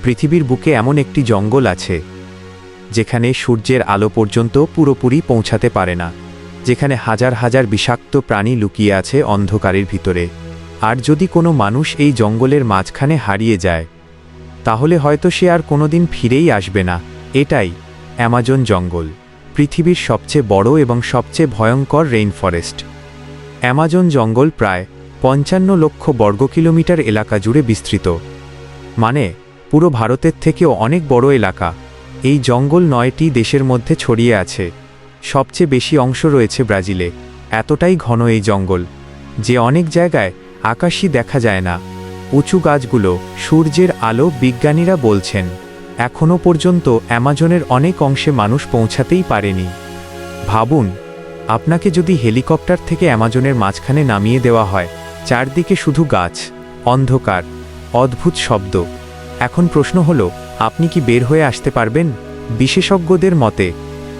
পৃথিবীর বুকে এমন একটি জঙ্গল আছে যেখানে সূর্যের আলো পর্যন্ত পুরোপুরি পৌঁছাতে পারে না, যেখানে হাজার হাজার বিষাক্ত প্রাণী লুকিয়ে আছে অন্ধকারের ভিতরে। আর যদি কোনো মানুষ এই জঙ্গলের মাঝখানে হারিয়ে যায়, তাহলে হয়তো সে আর কোনোদিন ফিরেই আসবে না। এটাই অ্যামাজন জঙ্গল, পৃথিবীর সবচেয়ে বড় এবং সবচেয়ে ভয়ঙ্কর রেইন ফরেস্ট। অ্যামাজন জঙ্গল প্রায় ৫৫ লক্ষ বর্গ কিলোমিটার এলাকা জুড়ে বিস্তৃত, মানে পুরো ভারতের থেকেও অনেক বড় এলাকা। এই জঙ্গল ৯টি দেশের মধ্যে ছড়িয়ে আছে, সবচেয়ে বেশি অংশ রয়েছে ব্রাজিলে। এতটাই ঘন এই জঙ্গল যে অনেক জায়গায় আকাশই দেখা যায় না। উঁচু গাছগুলো, সূর্যের আলো, বিজ্ঞানীরা বলছেন এখনও পর্যন্ত অ্যামাজনের অনেক অংশে মানুষ পৌঁছাতেই পারেনি। ভাবুন, আপনাকে যদি হেলিকপ্টার থেকে অ্যামাজনের মাঝখানে নামিয়ে দেওয়া হয়, চারদিকে শুধু গাছ, অন্ধকার, অদ্ভুত শব্দ। এখন প্রশ্ন হলো, আপনি কি বের হয়ে আসতে পারবেন? বিশেষজ্ঞদের মতে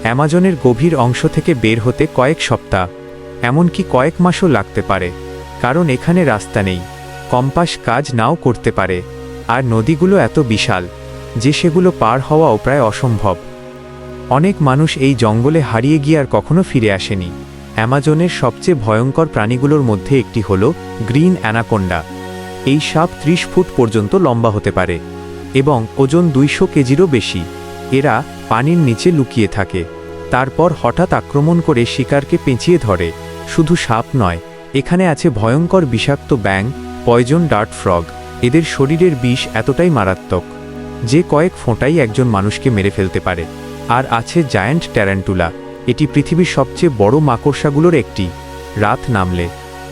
অ্যামাজনের গভীর অংশ থেকে বের হতে কয়েক সপ্তাহ, এমনকি কয়েক মাসও লাগতে পারে, কারণ এখানে রাস্তা নেই, কম্পাস কাজ নাও করতে পারে, আর নদীগুলো এত বিশাল যে সেগুলো পার হওয়াও প্রায় অসম্ভব। অনেক মানুষ এই জঙ্গলে হারিয়ে গিয়ে আর কখনো ফিরে আসেনি। অ্যামাজনের সবচেয়ে ভয়ঙ্কর প্রাণীগুলোর মধ্যে একটি হল গ্রিন অ্যানাকোন্ডা। এই সাপ ৩০ ফুট পর্যন্ত লম্বা হতে পারে এবং ওজন ২০০ কেজিরও বেশি। এরা পানির নিচে লুকিয়ে থাকে, তারপর হঠাৎ আক্রমণ করে শিকারকে পেঁচিয়ে ধরে। শুধু সাপ নয়, এখানে আছে ভয়ঙ্কর বিষাক্ত ব্যাঙ, পয়জন ডার্ট ফ্রগ। এদের শরীরের বিষ এতটাই মারাত্মক যে কয়েক ফোঁটাই একজন মানুষকে মেরে ফেলতে পারে। আর আছে জায়ান্ট ট্যারান্টুলা, এটি পৃথিবীর সবচেয়ে বড় মাকড়সাগুলোর একটি। রাত নামলে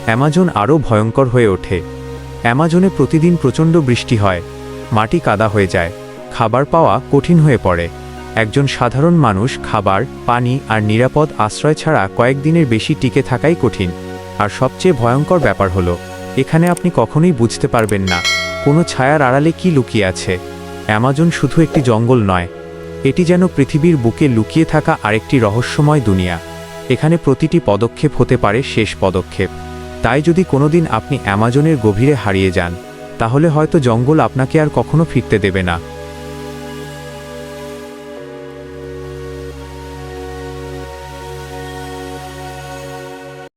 অ্যামাজন আরও ভয়ঙ্কর হয়ে ওঠে। অ্যামাজনে প্রতিদিন প্রচণ্ড বৃষ্টি হয়, মাটি কাদা হয়ে যায়, খাবার পাওয়া কঠিন হয়ে পড়ে। একজন সাধারণ মানুষ খাবার, পানি আর নিরাপদ আশ্রয় ছাড়া কয়েকদিনের বেশি টিকে থাকাই কঠিন। আর সবচেয়ে ভয়ঙ্কর ব্যাপার হলো, এখানে আপনি কখনোই বুঝতে পারবেন না কোনো ছায়ার আড়ালে কি লুকিয়ে আছে। অ্যামাজন শুধু একটি জঙ্গল নয়, এটি যেন পৃথিবীর বুকে লুকিয়ে থাকা আরেকটি রহস্যময় দুনিয়া। এখানে প্রতিটি পদক্ষেপ হতে পারে শেষ পদক্ষেপ। তাই যদি কোনোদিন আপনি অ্যামাজনের গভীরে হারিয়ে যান, তাহলে হয়তো জঙ্গল আপনাকে আর কখনো ফিরতে দেবে না।